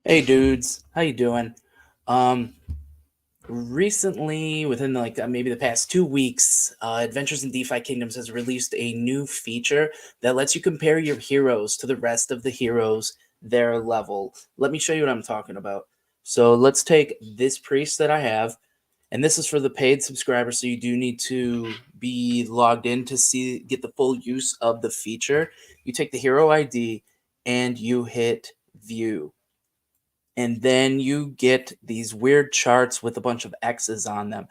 Hey dudes, how you doing? Um, Recently, within maybe the past 2 weeks, Adventures in DeFi Kingdoms has released a new feature that lets you compare your heroes to the rest of the heroes their level. Let me show you what I'm talking about. So let's take this priest that I have, and this is for the paid subscriber. So you do need to be logged in to get the full use of the feature. You take the hero ID and you hit view, and then you get these weird charts with a bunch of X's on them.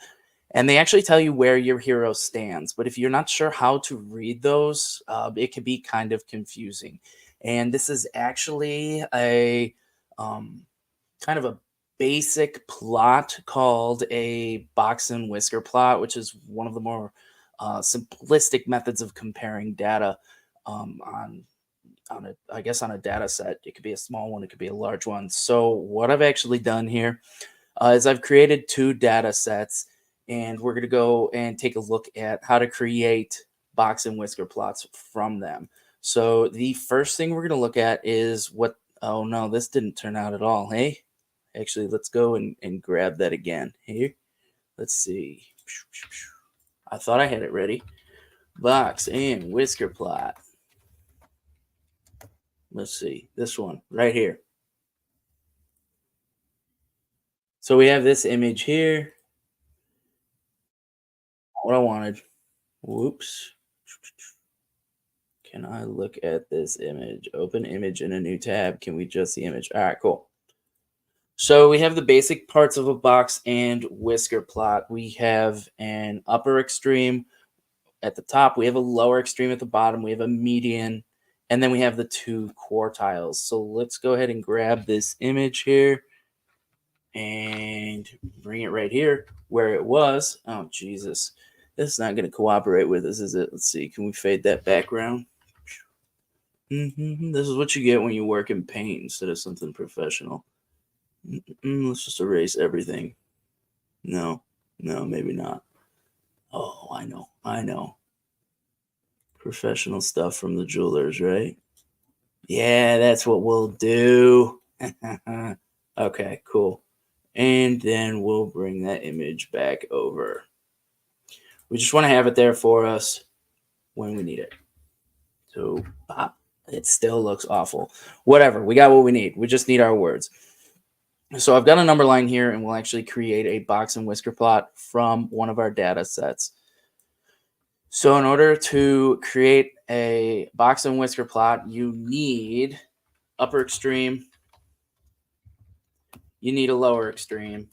And they actually tell you where your hero stands. But if you're not sure how to read those, it can be kind of confusing. And this is actually a um, kind of a basic plot called a box and whisker plot, which is one of the more simplistic methods of comparing data on a I guess on a data set. It could be a small one, it could be a large one. So what I've actually done here is I've created two data sets, and we're going to go and take a look at how to create box and whisker plots from them. So the first thing we're going to look at is what, oh no, this didn't turn out at all. Hey, actually, let's go and grab that again. Here, let's see. I thought I had it ready. Box and whisker plot. Let's see, this one right here. So we have this image here. What I wanted. Whoops. Can I look at this image? Open image in a new tab. Can we just see image? All right, cool. So we have the basic parts of a box and whisker plot. We have an upper extreme at the top. We have a lower extreme at the bottom. We have a median. And then we have the two quartiles. So let's go ahead and grab this image here and bring it right here where it was. Oh, Jesus. This is not going to cooperate with us, is it? Let's see. Can we fade that background? This is what you get when you work in paint instead of something professional. Let's just erase everything. No, no, maybe not. Oh, I know. Professional stuff from the jewelers, right? Yeah, that's what we'll do. Okay, cool. And then we'll bring that image back over. We just want to have it there for us when we need it. So, it still looks awful. Whatever, we got what we need. We just need our words. So I've got a number line here, and we'll actually create a box and whisker plot from one of our data sets. So in order to create a box and whisker plot, you need upper extreme, you need a lower extreme,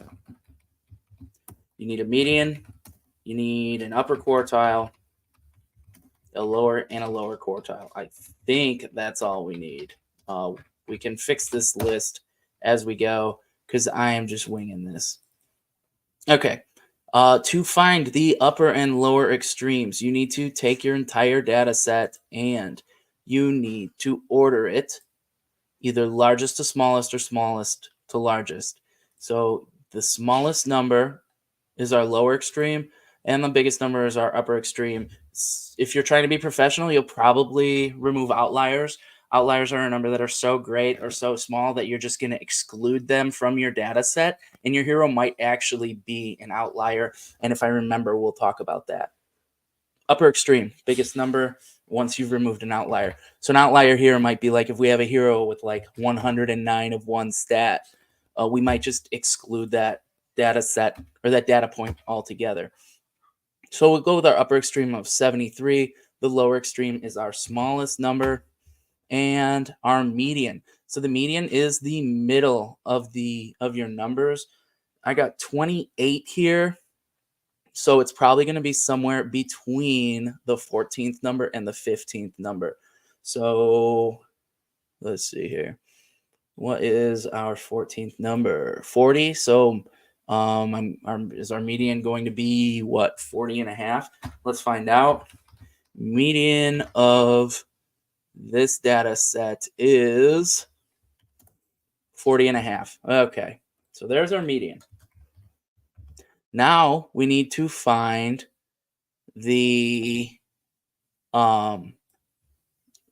you need a median, you need an upper quartile, a lower, and a lower quartile. I think that's all we need. We can fix this list as we go because I am just winging this. Okay. To find the upper and lower extremes, you need to take your entire data set and you need to order it either largest to smallest or smallest to largest. So the smallest number is our lower extreme, and the biggest number is our upper extreme. If you're trying to be professional, you'll probably remove outliers. Outliers are a number that are so great or so small that you're just going to exclude them from your data set, and your hero might actually be an outlier. And if I remember, we'll talk about that. Upper extreme, biggest number once you've removed an outlier. So an outlier here might be like if we have a hero with like 109 of one stat, we might just exclude that data set or that data point altogether. So we'll go with our upper extreme of 73. The lower extreme is our smallest number, and our median. So the median is the middle of your numbers. I got 28 here. So it's probably going to be somewhere between the 14th number and the 15th number. So let's see here. What is our 14th number? 40. So is our median going to be what, 40 and a half? Let's find out. Median of this data set is 40 and a half. Okay. So there's our median. Now we need to find the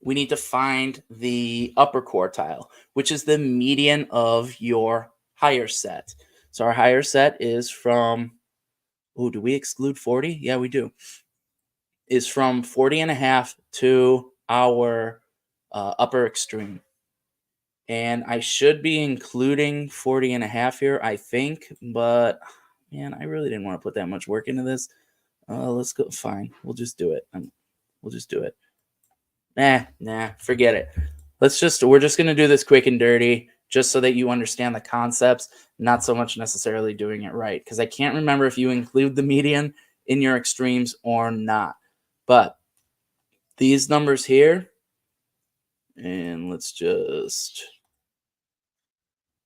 we need to find the upper quartile, which is the median of your higher set. So our higher set is from, oh, do we exclude 40? Yeah, we do. Is from 40.5 to our upper extreme. And I should be including 40.5 here, I think, but man, I really didn't want to put that much work into this. Let's go. Fine, we'll just do it. We'll just do it. Nah, forget it. We're just gonna do this quick and dirty, just so that you understand the concepts, not so much necessarily doing it right. Because I can't remember if you include the median in your extremes or not. But these numbers here, and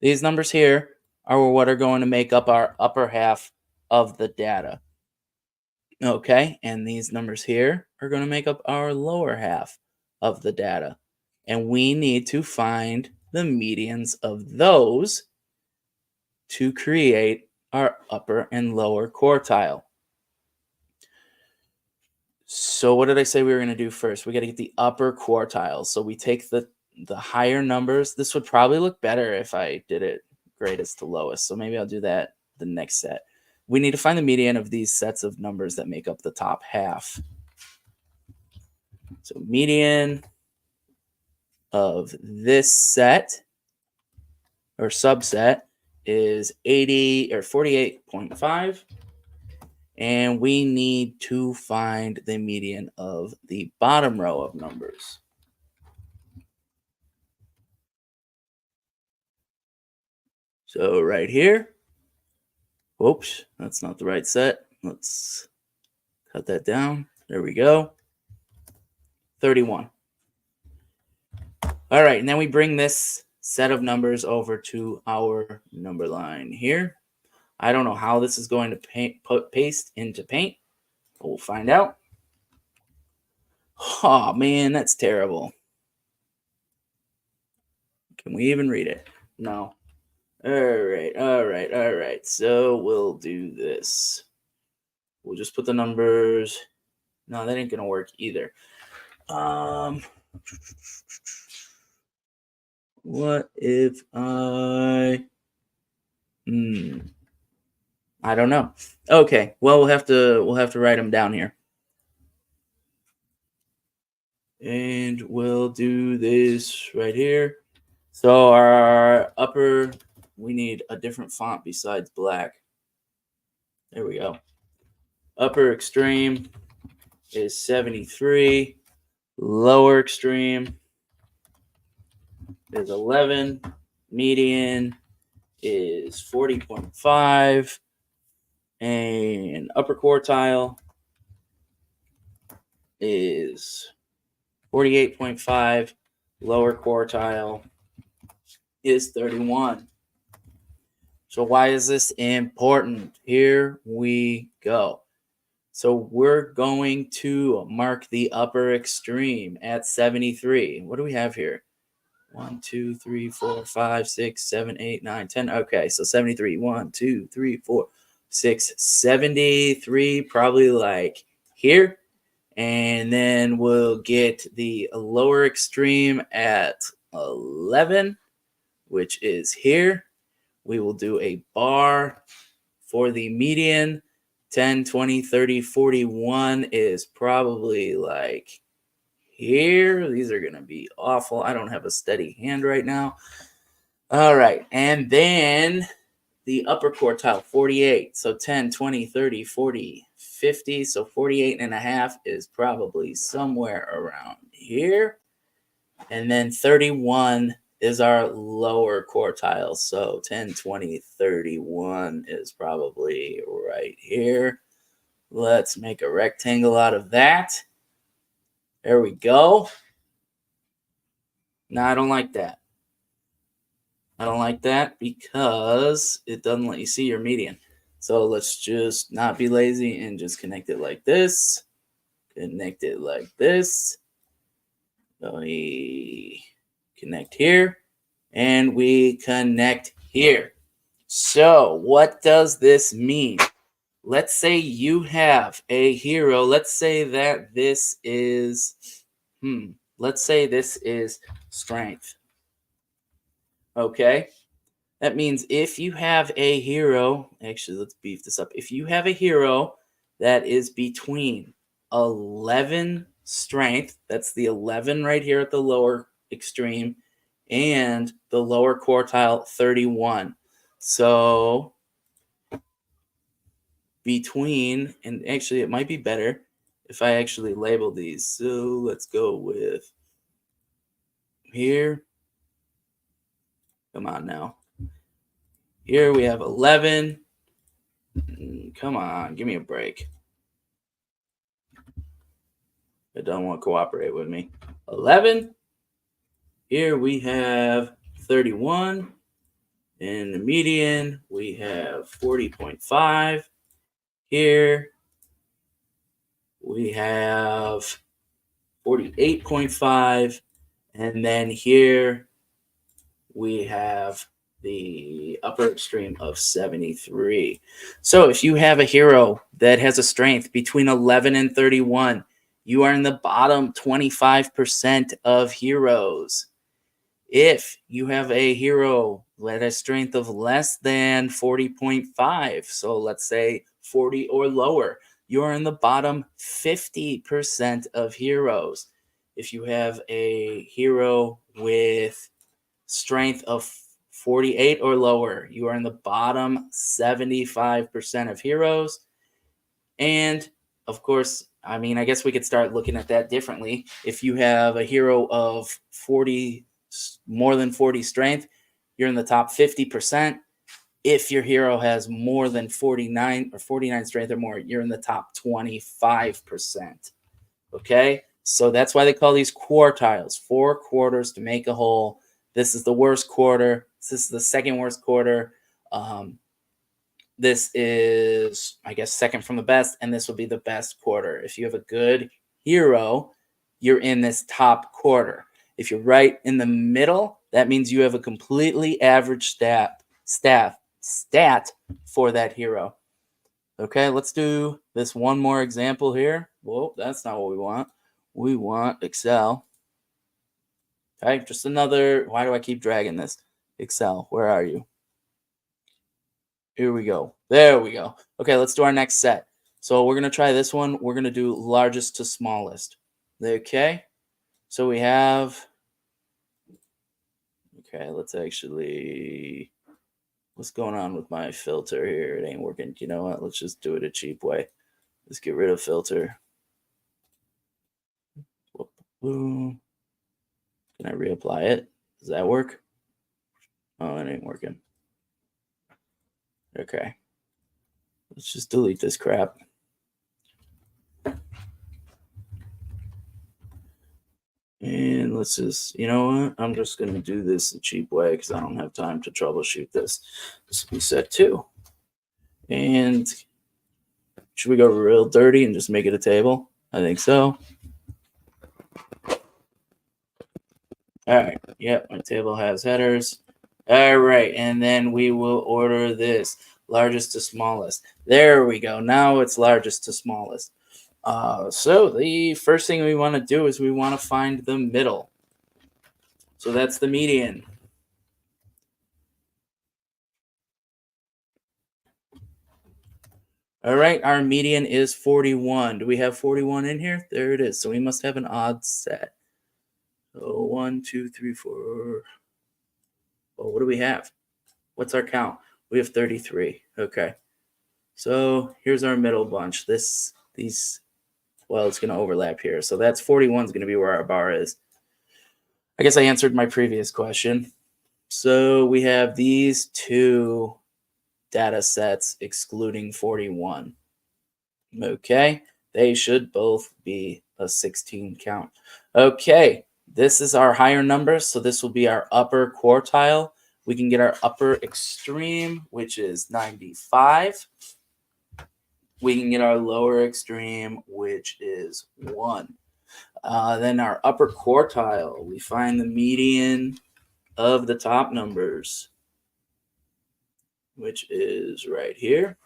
these numbers here are what are going to make up our upper half of the data. Okay, and these numbers here are going to make up our lower half of the data. And we need to find the medians of those to create our upper and lower quartile. So what did I say we were going to do first? We got to get the upper quartile. So we take the higher numbers. This would probably look better if I did it greatest to lowest. So maybe I'll do that the next set. We need to find the median of these sets of numbers that make up the top half. So median of this set or subset is 80 or 48.5. And we need to find the median of the bottom row of numbers. So right here, oops, that's not the right set. Let's cut that down. There we go. 31. All right, and then we bring this set of numbers over to our number line here. I don't know how this is going to paste into Paint, but we'll find out. Oh, man, that's terrible. Can we even read it? No. All right. So we'll do this. We'll just put the numbers. No, that ain't going to work either. What if I don't know. Okay, well we'll have to write them down here. And we'll do this right here. So our upper, we need a different font besides black. There we go. Upper extreme is 73. Lower extreme is 11. Median is 40.5. And upper quartile is 48.5. Lower quartile is 31. So why is this important? Here we go. So we're going to mark the upper extreme at 73. What do we have here? 1, 2, 3, 4, 5, 6, 7, 8, 9, 10. Okay, so 73. 1, 2, 3, 4, 6, 73, probably like here. And then we'll get the lower extreme at 11, which is here. We will do a bar for the median. 10, 20, 30, 41 is probably like here. These are going to be awful. I don't have a steady hand right now. All right. And then the upper quartile, 48. So 10, 20, 30, 40, 50. So 48.5 is probably somewhere around here. And then 31 is our lower quartile. So 10, 20, 31 is probably right here. Let's make a rectangle out of that. There we go. Now, I don't like that. I don't like that because it doesn't let you see your median. So let's just not be lazy and just connect it like this. Connect it like this. We connect here. And we connect here. So what does this mean? Let's say you have a hero. Let's say that this is, let's say this is strength. Okay. That means if you have a hero, actually, let's beef this up. If you have a hero that is between 11 strength, that's the 11 right here at the lower extreme, and the lower quartile 31. So between, and actually, it might be better if I actually label these. So let's go with here. Come on now. Here we have 11. Come on, give me a break. It don't want to cooperate with me. 11. Here we have 31. In the median, we have 40.5. Here we have 48.5. And then here we have the upper extreme of 73. So if you have a hero that has a strength between 11 and 31, you are in the bottom 25% of heroes. If you have a hero that has strength of less than 40.5, so let's say 40 or lower, you are in the bottom 50% of heroes. If you have a hero with strength of 48 or lower, you are in the bottom 75% of heroes. And of course, I mean, I guess we could start looking at that differently. If you have a hero of 40, more than 40 strength, you're in the top 50%. If your hero has more than 49 or 49 strength or more, you're in the top 25%. Okay? So that's why they call these quartiles. 4 quarters to make a whole. This is the worst quarter. This is the second worst quarter. This is, I guess, second from the best, and this will be the best quarter. If you have a good hero, you're in this top quarter. If you're right in the middle, that means you have a completely average stat for that hero. Okay, let's do this one more example here. Whoa, that's not what we want. We want Excel. Okay, just another. Why do I keep dragging this? Excel, where are you? Here we go. There we go. Okay, let's do our next set. So we're going to try this one. We're going to do largest to smallest. Okay, so we have. Okay, let's actually. What's going on with my filter here? It ain't working. You know what? Let's just do it a cheap way. Let's get rid of filter. Can I reapply it? Does that work? Oh, it ain't working. Okay. Let's just delete this crap. And let's just, you know what? I'm just going to do this the cheap way because I don't have time to troubleshoot this. This will be set 2. And should we go real dirty and just make it a table? I think so. All right. Yep, my table has headers. All right. And then we will order this largest to smallest. There we go. Now it's largest to smallest. So the first thing we want to do is we want to find the middle. So that's the median. All right, our median is 41. Do we have 41 in here? There it is. So we must have an odd set. So 1, 2, 3, 4. Well, what do we have? What's our count? We have 33. Okay. So here's our middle bunch. Well, it's going to overlap here. So that's 41 is going to be where our bar is. I guess I answered my previous question. So we have these 2 data sets excluding 41. Okay. They should both be a 16 count. Okay. This is our higher number. So this will be our upper quartile. We can get our upper extreme, which is 95. We can get our lower extreme, which is 1. Then our upper quartile, we find the median of the top numbers, which is right here.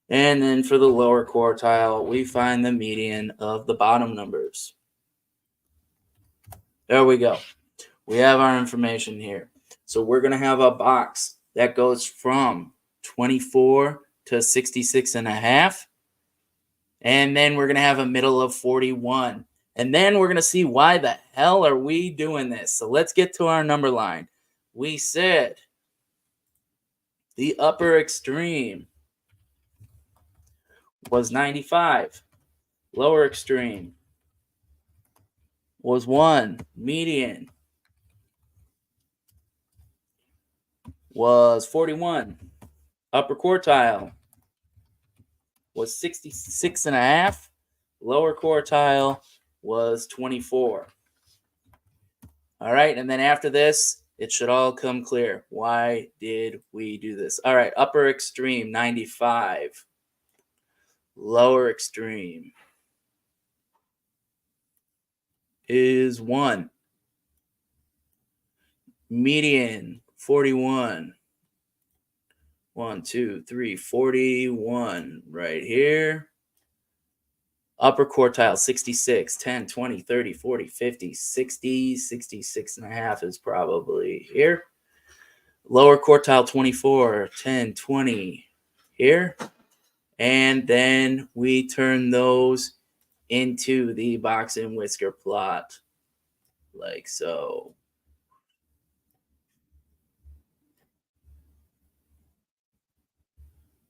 And then for the lower quartile, we find the median of the bottom numbers. There we go. We have our information here. So we're going to have a box that goes from 24 to 66 and a half. And then we're going to have a middle of 41. And then we're going to see why the hell are we doing this. So let's get to our number line. We said the upper extreme was 95. Lower extreme was 1. Median was 41. Upper quartile was 66 and a half. Lower quartile was 24. All right, and then after this, it should all come clear. Why did we do this? All right, upper extreme, 95. Lower extreme is 1. Median, 41. 1, 2, 3, 41 right here. Upper quartile, 66, 10, 20, 30, 40, 50, 60, 66 and a half is probably here. Lower quartile, 24, 10, 20 here. And then we turn those into the box and whisker plot like so.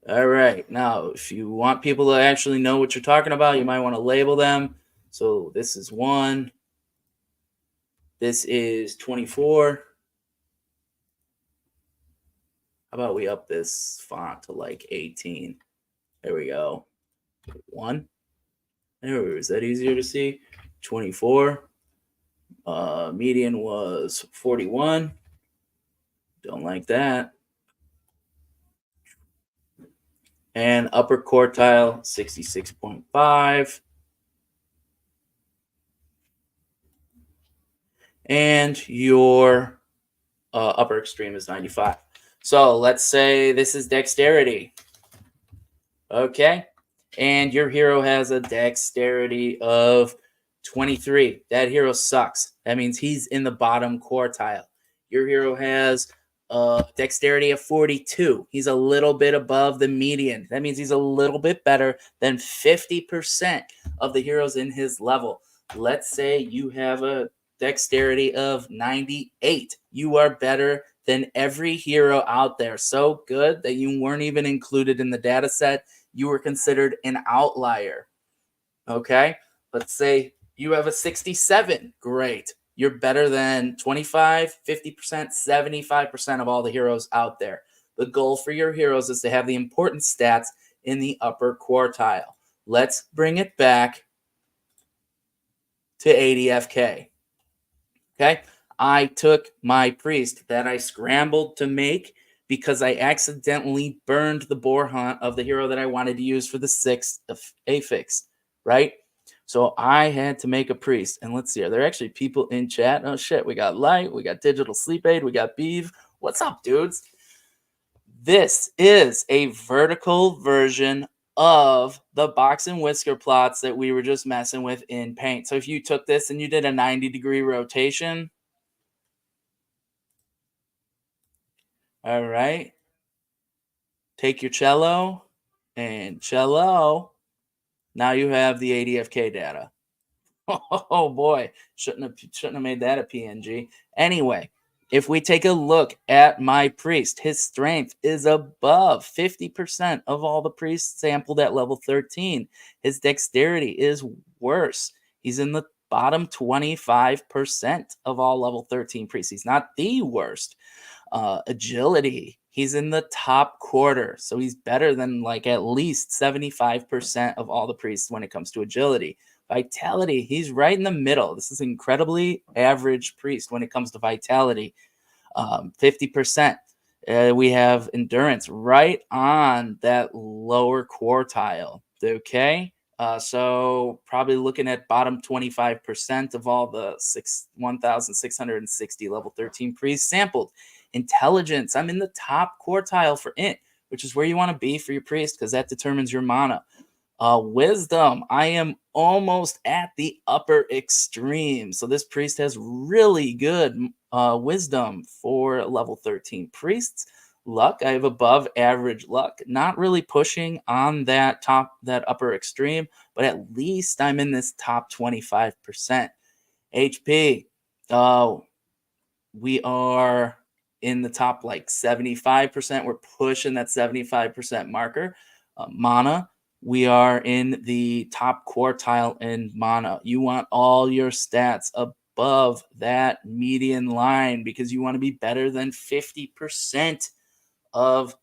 All right. Now, if you want people to actually know what you're talking about, you might want to label them. So this is 1. This is 24. How about we up this font to like 18? There we go. 1. There, is that easier to see? 24. Median was 41. Don't like that. And upper quartile, 66.5. And your upper extreme is 95. So let's say this is dexterity. Okay. And your hero has a dexterity of 23. That hero sucks. That means he's in the bottom quartile. Your hero has a dexterity of 42. He's a little bit above the median. That means he's a little bit better than 50% of the heroes in his level. Let's say you have a dexterity of 98. You are better than every hero out there. So good that you weren't even included in the data set. You were considered an outlier. Okay? Let's say you have a 67. Great. You're better than 25, 50%, 75% of all the heroes out there. The goal for your heroes is to have the important stats in the upper quartile. Let's bring it back to ADFK. Okay? I took my priest that I scrambled to make because I accidentally burned the boar hunt of the hero that I wanted to use for the 6th affix, right? So I had to make a priest. And let's see, are there actually people in chat? Oh, shit. We got Light. We got Digital Sleep Aid. We got Beeve. What's up, dudes? This is a vertical version of the box and whisker plots that we were just messing with in Paint. So if you took this and you did a 90-degree rotation, all right, take your cello and cello. Now you have the ADFK data. Oh boy, shouldn't have made that a PNG. Anyway, if we take a look at my priest, his strength is above 50% of all the priests sampled at level 13. His dexterity is worse. He's in the bottom 25% of all level 13 priests. He's not the worst. Agility, he's in the top quarter. So he's better than like at least 75% of all the priests when it comes to agility. Vitality, he's right in the middle. This is incredibly average priest when it comes to vitality. 50%. We have endurance right on that lower quartile. Okay. So probably looking at bottom 25% of all the 1,660 level 13 priests sampled. Intelligence, I'm in the top quartile for int, which is where you want to be for your priest because that determines your mana. Wisdom. I am almost at the upper extreme. So this priest has really good wisdom for level 13 priests. Luck, I have above average luck. Not really pushing on that upper extreme, but at least I'm in this top 25%. HP. Uh, we are in the top like 75%. We're pushing that 75% marker. Mana, we are in the top quartile in mana. You want all your stats above that median line because you want to be better than 50% of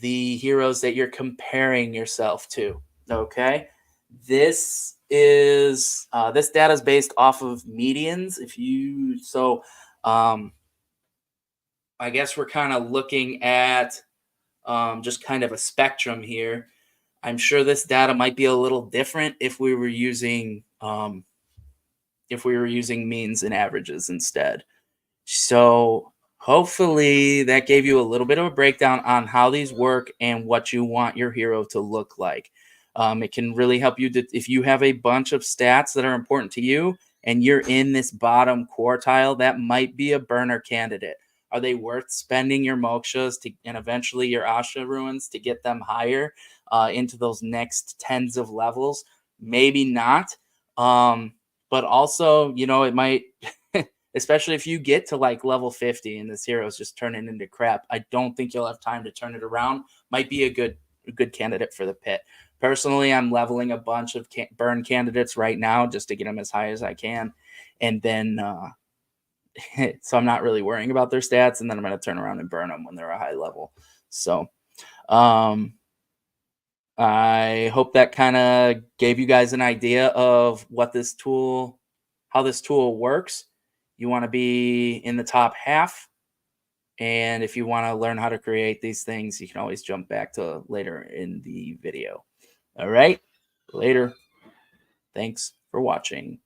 the heroes that you're comparing yourself to. Okay. This data is based off of medians. Um, I guess we're kind of looking at just kind of a spectrum here. I'm sure this data might be a little different if we were using means and averages instead. So hopefully that gave you a little bit of a breakdown on how these work and what you want your hero to look like. It can really help you if you have a bunch of stats that are important to you and you're in this bottom quartile, that might be a burner candidate. Are they worth spending your mokshas and eventually your Asha ruins to get them higher into those next tens of levels? Maybe not. But also, it might especially if you get to like level 50 and this hero is just turning into crap. I don't think you'll have time to turn it around. Might be a good candidate for the pit. Personally, I'm leveling a bunch of burn candidates right now just to get them as high as I can, and then so I'm not really worrying about their stats, and then I'm going to turn around and burn them when they're a high level. So I hope that kind of gave you guys an idea of how this tool works. You want to be in the top half. And if you want to learn how to create these things, you can always jump back to later in the video. All right. Later. Thanks for watching.